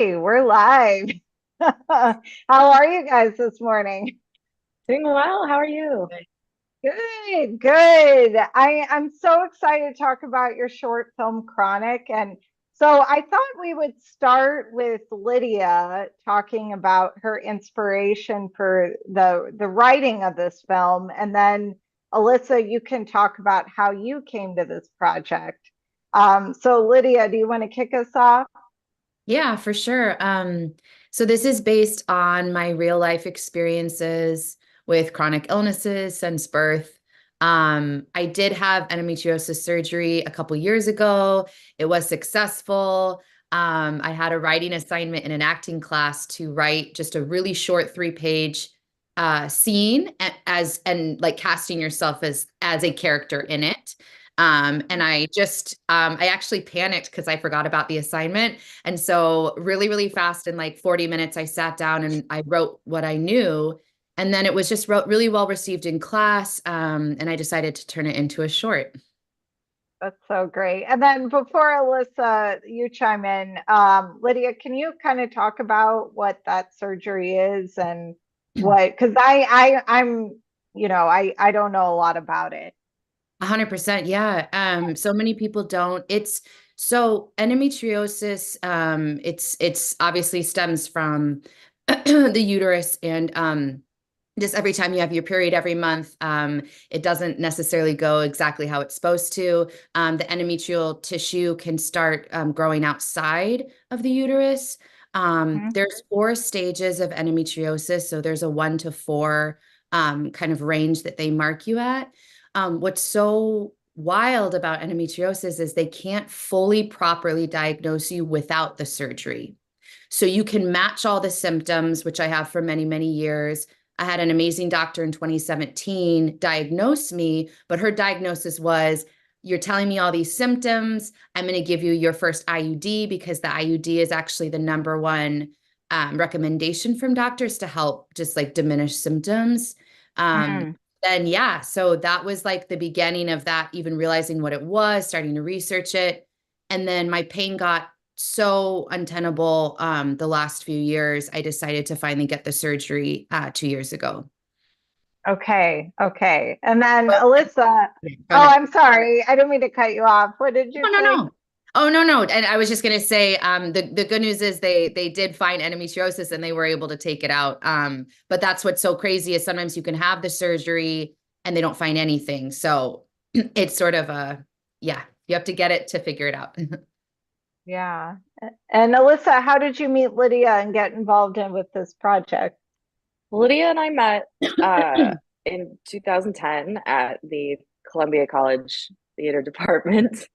Hey, we're live. How are you guys this morning? Doing well. How are you? Good, good. I'm so excited to talk about your short film Chronic. And so I thought we would start with Lydia talking about her inspiration for the writing of this film. And then Alyssa, you can talk about how you came to this project. So Lydia, do you want to kick us off? Yeah, for sure. So this is based on my real life experiences with chronic illnesses since birth. I did have endometriosis surgery a couple years ago. It was successful. I had a writing assignment in an acting class to write just a really short 3-page scene as and like casting yourself as a character in it. And I actually panicked because I forgot about the assignment. And so really, really fast in like 40 minutes, I sat down and I wrote what I knew. And then it was just really well received in class. And I decided to turn it into a short. That's so great. And then before Alyssa, you chime in, Lydia, can you kind of talk about what that surgery is and what, because I don't know a lot about it. 100%. Yeah. So many people don't. It's so endometriosis, it's obviously stems from the uterus and just every time you have your period every month, it doesn't necessarily go exactly how it's supposed to. The endometrial tissue can start growing outside of the uterus. Mhm. There's 4 stages of endometriosis, so there's a 1 to 4 kind of range that they mark you at. What's so wild about endometriosis is they can't fully properly diagnose you without the surgery. So you can match all the symptoms, which I have for many, many years. I had an amazing doctor in 2017 diagnose me, but her diagnosis was, you're telling me all these symptoms. I'm going to give you your first IUD because the IUD is actually the number 1 recommendation from doctors to help just like diminish symptoms. Um, Mm. then yeah, so that was like the beginning of that, even realizing what it was, starting to research it. And then my pain got so untenable the last few years, I decided to finally get the surgery 2 years ago. Okay, okay. And then Well, Alyssa, go oh, ahead. I'm sorry. I didn't mean to cut you off. What did you No, no, say? no. Oh, no, no. And I was just going to say the good news is they did find endometriosis and they were able to take it out. But that's what's so crazy is sometimes you can have the surgery and they don't find anything. So it's sort of yeah, you have to get it to figure it out. Yeah. And Alyssa, how did you meet Lydia and get involved in with this project? Lydia and I met uh, in 2010 at the Columbia College Theater Department.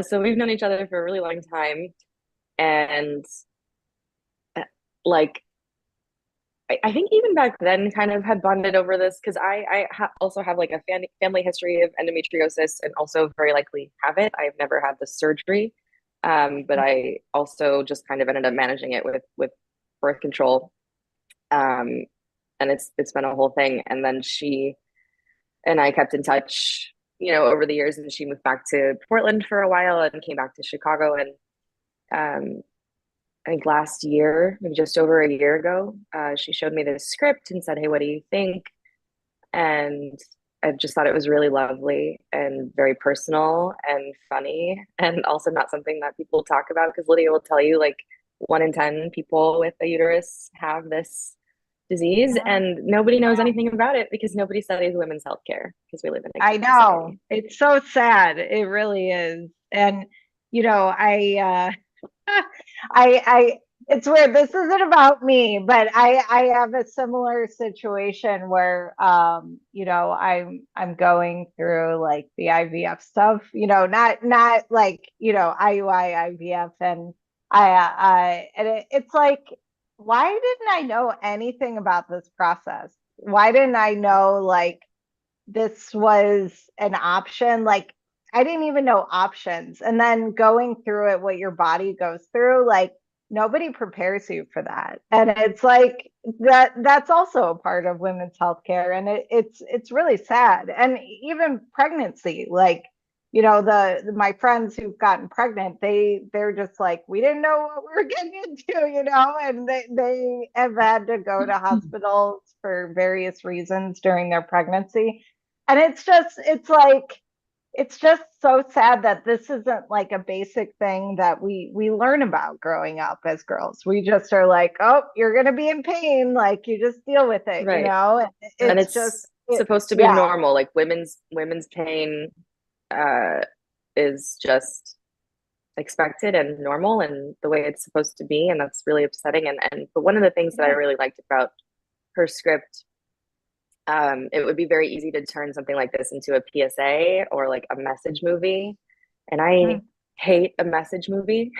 So we've known each other for a really long time. And uh, like, I think even back then kind of had bonded over this because I also have like a family history of endometriosis and also very likely have it. I've never had the surgery. But I also just kind of ended up managing it with birth control. Um, and it's been a whole thing. And then she and I kept in touch, over the years. And she moved back to Portland for a while and came back to Chicago. And um, I think last year, maybe just over a year ago, she showed me this script and said, "Hey, what do you think?" And I just thought it was really lovely and very personal and funny, and also not something that people talk about because Lydia will tell you like 1 in 10 people with a uterus have this disease, Yeah. and nobody knows anything about it because nobody studies women's healthcare because we live in a I kink know. society. It's so sad. It really is. And I it's weird. This isn't about me, but I have a similar situation where I'm going through like the IVF stuff, not like, IUI, IVF and it's like, why didn't I know anything about this process? Why didn't I know like this was an option? Like I didn't even know options. And then going through it, what your body goes through, like nobody prepares you for that. And it's like that's also a part of women's healthcare. And it's really sad. And even pregnancy, like you know, my friends who've gotten pregnant, they're just like, we didn't know what we were getting into, you know, and they have had to go to hospitals for various reasons during their pregnancy. And it's like, it's just so sad that this isn't like a basic thing that we learn about growing up as girls. We just are like, oh, you're gonna be in pain, like you just deal with it, you Right. know. And It's just it's supposed to be yeah, normal. Like women's pain uh is just expected and normal and the way it's supposed to be, and that's really upsetting. And but one of the things that I yeah. really liked about her script, it would be very easy to turn something like this into a PSA or like a message movie, and I hate a message movie.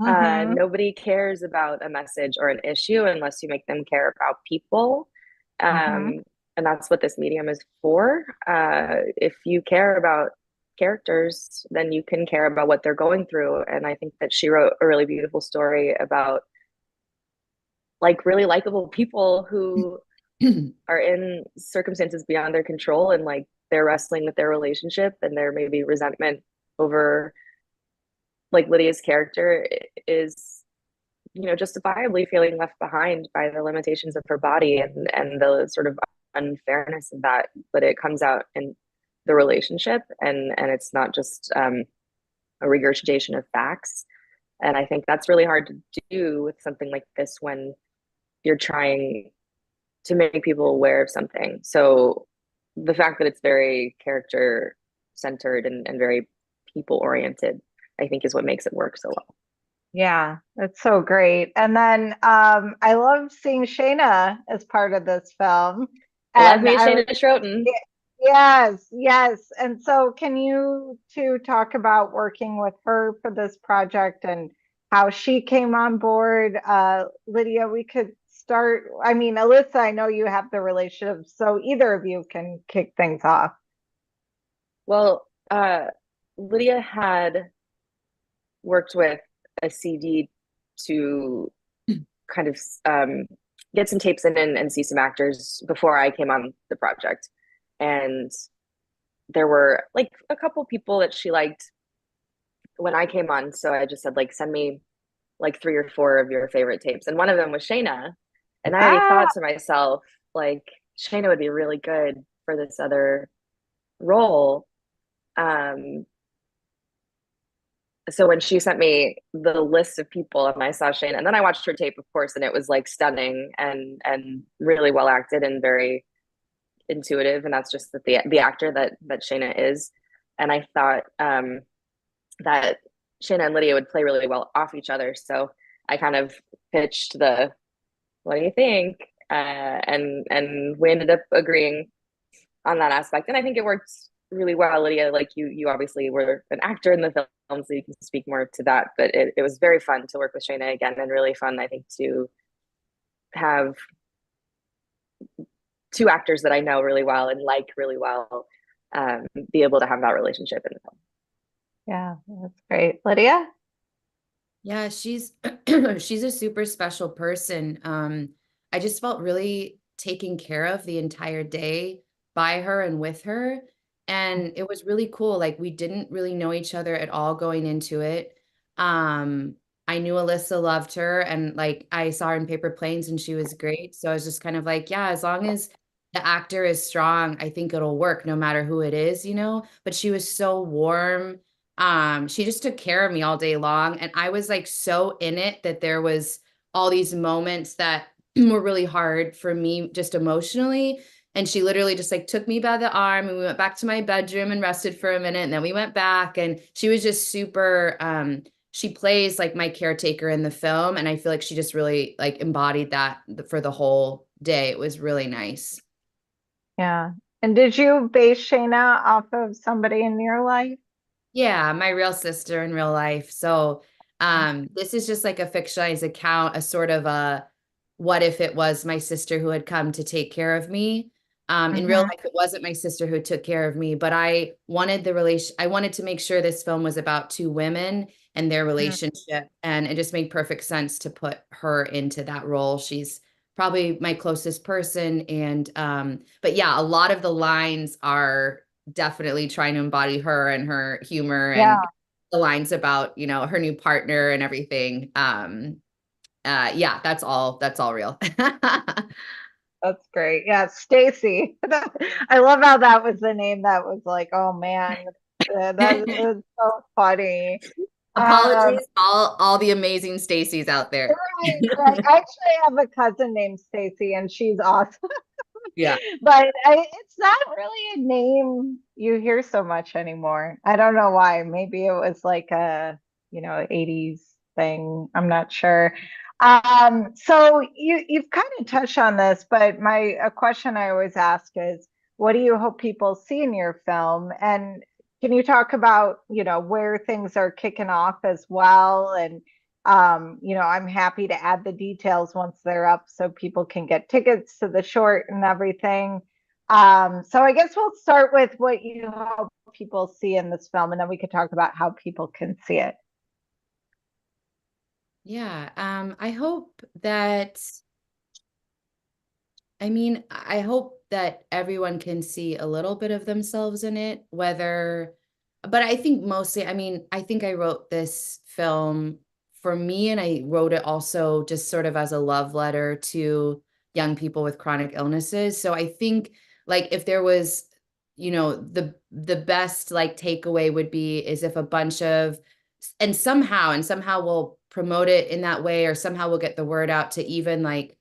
Mm-hmm. Nobody cares about a message or an issue unless you make them care about people. Mm-hmm. And that's what this medium is for. If you care about characters, then you can care about what they're going through. And I think that she wrote a really beautiful story about like really likable people who are in circumstances beyond their control, and like they're wrestling with their relationship and their maybe resentment over, like Lydia's character is, you know, justifiably feeling left behind by the limitations of her body and the sort of unfairness of that, but it comes out in the relationship, and it's not just a regurgitation of facts. And I think that's really hard to do with something like this when you're trying to make people aware of something. So the fact that it's very character centered and very people oriented, I think is what makes it work so well. Yeah, it's so great. And then I love seeing Shaina as part of this film. Love And me, I was Shaina Schrooten. yes, yes. And so can you two talk about working with her for this project and how she came on board? Lydia, we could start. I mean, Alyssa, I know you have the relationship, so either of you can kick things off. Well, Lydia had worked with a CD to kind of get some tapes in and see some actors before I came on the project. And there were like a couple people that she liked when I came on. So I just said, like, send me like 3 or 4 of your favorite tapes. And one of them was Shaina. And I Ah, thought to myself, like, Shaina would be really good for this other role. Um, so when she sent me the list of people and I saw Shane, and then I watched her tape, of course, and it was like stunning and really well acted and very intuitive, and that's just the actor that Shayna is. And I thought that Shayna and Lydia would play really well off each other. So I kind of pitched the what do you think? And we ended up agreeing on that aspect. And I think it worked really well. Lydia, like you obviously were an actor in the film, so you can speak more to that. But it was very fun to work with Shaina again, and really fun, I think, to have 2 actors that I know really well and like really well be able to have that relationship in the film. yeah, that's great. Lydia? Yeah, she's she's a super special person. I just felt really taken care of the entire day by her and with her. And it was really cool. Like we didn't really know each other at all going into it. Um, I knew Alyssa loved her and like I saw her in Paper Planes and she was great. So I was just kind of like, yeah, as long as the actor is strong, I think it'll work no matter who it is, you know? But she was so warm, she just took care of me all day long, and I was like so in it that there was all these moments that were really hard for me just emotionally, and she literally just like took me by the arm and we went back to my bedroom and rested for a minute, and then we went back, and she was just super she plays like my caretaker in the film, and I feel like she just really like embodied that for the whole day. It was really nice. Yeah. And did you base Shayna off of somebody in your life? Yeah, my real sister in real life. So, this is just like a fictionalized account, a sort of a what if it was my sister who had come to take care of me. In real Mm-hmm. life, it wasn't my sister who took care of me, but I wanted the relation. I wanted to make sure this film was about 2 women and their relationship, and it just made perfect sense to put her into that role. She's probably my closest person, and but yeah, a lot of the lines are definitely trying to embody her and her humor Yeah. and the lines about, her new partner and everything. Yeah, that's all real. That's great. Yeah, Stacy. I love how that was the name that was like, oh man, that is so funny. Um, Apologies, all the amazing Stacys out there. right, right. I actually have a cousin named Stacy, and she's awesome. Yeah. But it's not really a name you hear so much anymore. I don't know why. Maybe it was like a, 80s thing. I'm not sure. So you've kind of touched on this, but a question I always ask is, what do you hope people see in your film? And can you talk about, where things are kicking off as well? And I'm happy to add the details once they're up so people can get tickets to the short and everything. So I guess we'll start with what you hope people see in this film, and then we could talk about how people can see it. Yeah, I hope that, I hope that everyone can see a little bit of themselves in it, but I think mostly, I think I wrote this film for me, and I wrote it also just sort of as a love letter to young people with chronic illnesses. So I think, like, if there was, the best like takeaway would be is if a bunch of, and somehow we'll promote it in that way, or somehow we'll get the word out to even like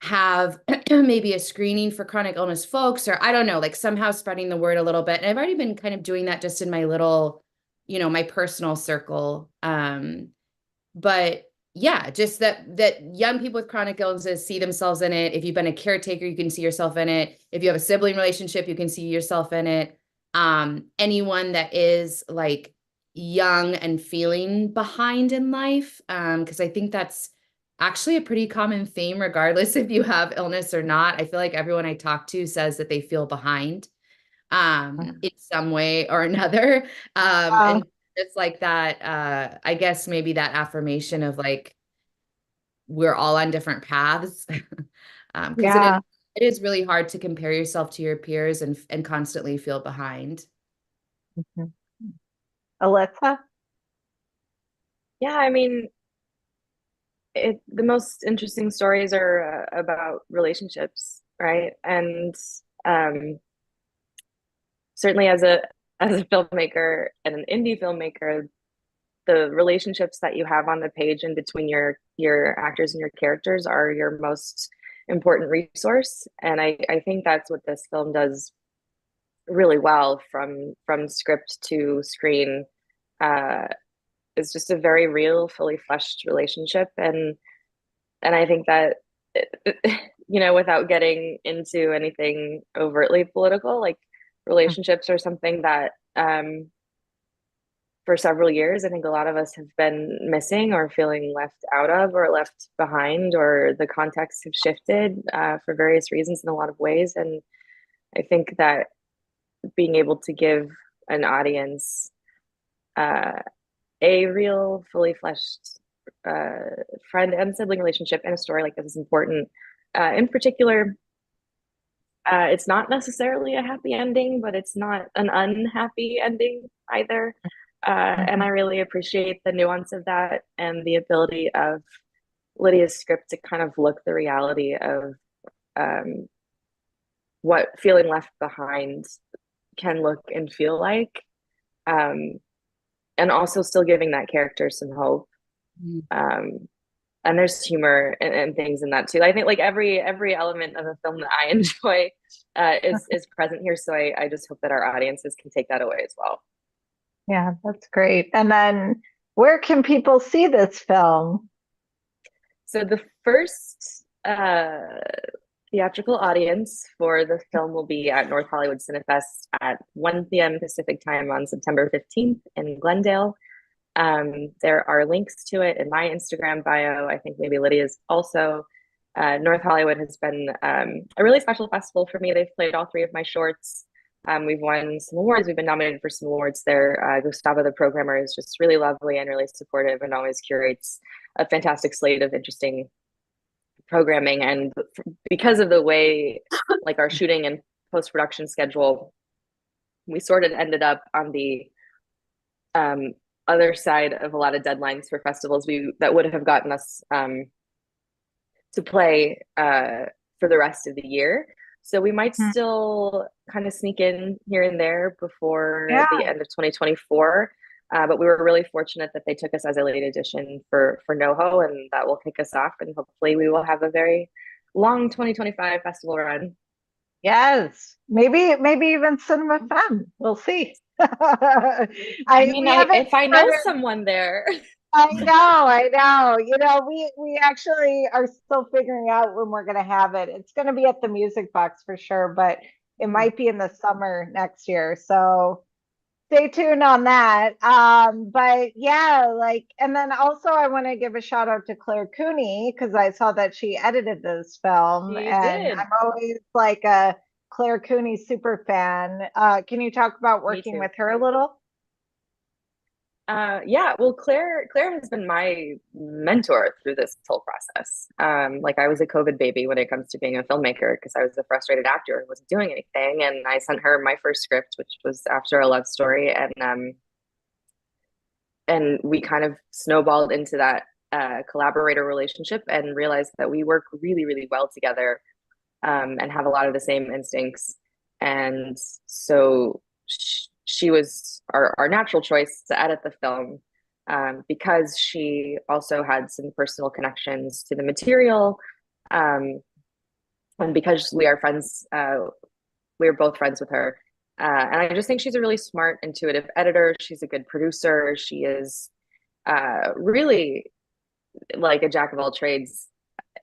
have maybe a screening for chronic illness folks, or I don't know, like somehow spreading the word a little bit. And I've already been kind of doing that just in my little, my personal circle. But yeah, just that young people with chronic illnesses see themselves in it. If you've been a caretaker, you can see yourself in it. If you have a sibling relationship, you can see yourself in it. Anyone that is like young and feeling behind in life, because I think that's actually a pretty common theme, regardless if you have illness or not. I feel like everyone I talk to says that they feel behind in some way or another. And it's like that, I guess maybe that affirmation of like, we're all on different paths. Because Yeah. it is really hard to compare yourself to your peers and constantly feel behind. Mhm. Alyssa? Yeah, the most interesting stories are about relationships, right? And um, certainly as a filmmaker and an indie filmmaker, the relationships that you have on the page and between your actors and your characters are your most important resource. And I think that's what this film does really well, from script to screen. It's just a very real, fully fleshed relationship. And I think that, without getting into anything overtly political, like, relationships are something that, for several years, I think a lot of us have been missing or feeling left out of or left behind, or the contexts have shifted for various reasons in a lot of ways. And I think that being able to give an audience uh, a real, fully fleshed friend and sibling relationship in a story like this is important. In particular, it's not necessarily a happy ending, but it's not an unhappy ending either. And I really appreciate the nuance of that and the ability of Lydia's script to kind of look the reality of um, what feeling left behind can look and feel like, um, and also still giving that character some hope. Um, and there's humor and things in that too. I think like every element of a film that I enjoy is present here. So I just hope that our audiences can take that away as well. Yeah, that's great. And then where can people see this film? So the first theatrical audience for the film will be at North Hollywood Cinefest at 1 p.m. Pacific time on September 15th in Glendale. There are links to it in my Instagram bio. I think maybe Lydia's also. North Hollywood has been a really special festival for me. They've played all three of my shorts. We've won some awards. We've been nominated for some awards there. Gustavo, the programmer, is just really lovely and really supportive and always curates a fantastic slate of interesting programming. And because of the way like our shooting and post-production schedule we sort of ended up on the other side of a lot of deadlines for festivals that would have gotten us to play for the rest of the year. So we might still kind of sneak in here and there before the end of 2024. But we were really fortunate that they took us as a late edition for NoHo, and that will kick us off. And hopefully we will have a very long 2025 festival run. Yes, maybe even Cinema Femme. We'll see. I mean, if I know someone there. I know. You know, we actually are still figuring out when we're going to have it. It's going to be at the Music Box for sure, but it might be in the summer next year. So stay tuned on that. But yeah, like, and then also I want to give a shout out to Claire Cooney because I saw that she edited this film, and I'm always like a Claire Cooney super fan. Can you talk about working with her a little? Yeah, well, Claire has been my mentor through this whole process. Like I was a COVID baby when it comes to being a filmmaker because I was a frustrated actor and wasn't doing anything. And I sent her my first script, which was After a Love Story, and we kind of snowballed into that collaborator relationship and realized that we work really, really well together, and have a lot of the same instincts. And so she was our natural choice to edit the film, because she also had some personal connections to the material, and because we are friends, we are both friends with her, and I just think she's a really smart, intuitive editor. She's a good producer. She is really like a jack of all trades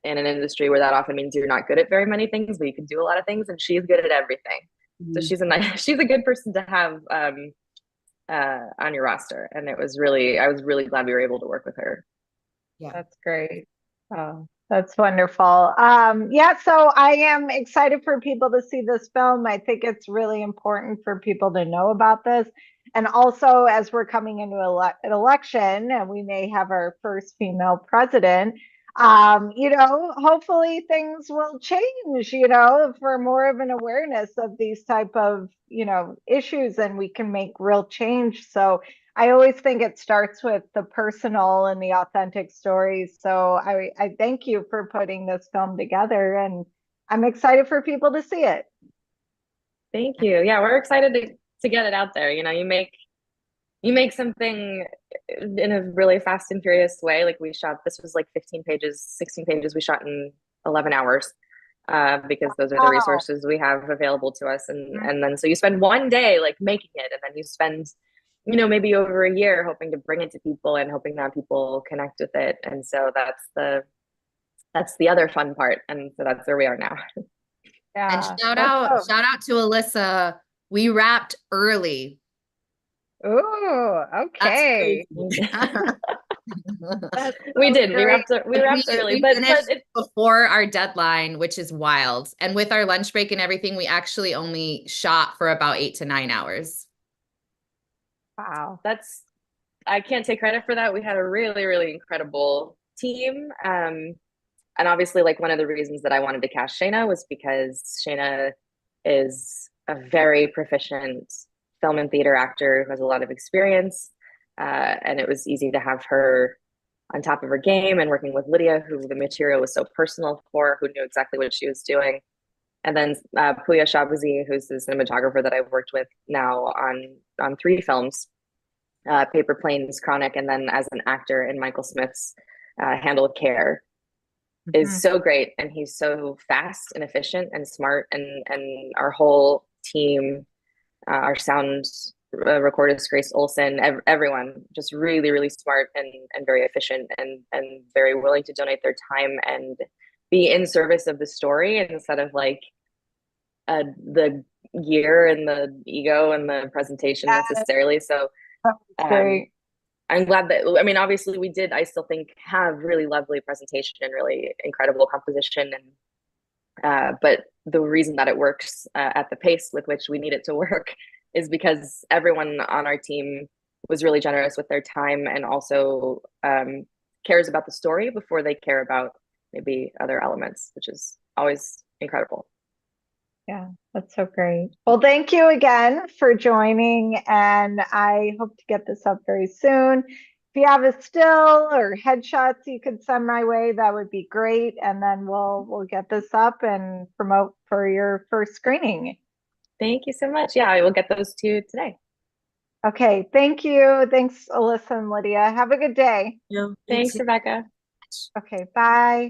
in an industry where that often means you're not good at very many things, but you can do a lot of things, and she's good at everything. So she's a good person to have on your roster, and I was really glad we were able to work with her. Yeah, that's great. Oh, that's wonderful. Yeah, so I am excited for people to see this film. I think it's really important for people to know about this. And also, as we're coming into an election, and we may have our first female president, you know, hopefully things will change, you know, for more of an awareness of these type of, you know, issues, and we can make real change. So I always think it starts with the personal and the authentic stories. So I thank you for putting this film together, and I'm excited for people to see it. Thank you. Yeah, we're excited to get it out there. You know, you make something in a really fast and furious way. Like this was like 15 pages, 16 pages we shot in 11 hours, because those are the resources we have available to us. And then so you spend one day like making it, and then you spend, you know, maybe over a year hoping to bring it to people and hoping that people connect with it. And so that's the other fun part. And so that's where we are now. Yeah. And shout out to Alyssa. We wrapped early. Oh, okay. We did. We wrapped early, but before our deadline, which is wild. And with our lunch break and everything, we actually only shot for about 8 to 9 hours. Wow. I can't take credit for that. We had a really, really incredible team. And obviously, like, one of the reasons that I wanted to cast Shaina was because Shaina is a very proficient film and theater actor who has a lot of experience. And it was easy to have her on top of her game, and working with Lydia, who the material was so personal for, who knew exactly what she was doing. And then Puya Shabazi, who's the cinematographer that I've worked with now on 3 films, Paper Planes, Chronic, and then as an actor in Michael Smith's Handle with Care, is so great. And he's so fast and efficient and smart, and our whole team, our sound recordist Grace Olson, everyone just really, really smart and very efficient, and very willing to donate their time and be in service of the story instead of like the gear and the ego and the presentation necessarily. So I'm glad that, I mean, obviously we did, I still think, have really lovely presentation and really incredible composition, and but the reason that it works at the pace with which we need it to work is because everyone on our team was really generous with their time, and also cares about the story before they care about maybe other elements, which is always incredible. Yeah, that's so great. Well, thank you again for joining, and I hope to get this up very soon. If you have a still or headshots you could send my way, that would be great. And then we'll get this up and promote for your first screening. Thank you so much. Yeah, I will get those to you today. Okay, thank you. Thanks, Alyssa and Lydia. Have a good day. You Thanks, too. Rebecca. Okay, bye.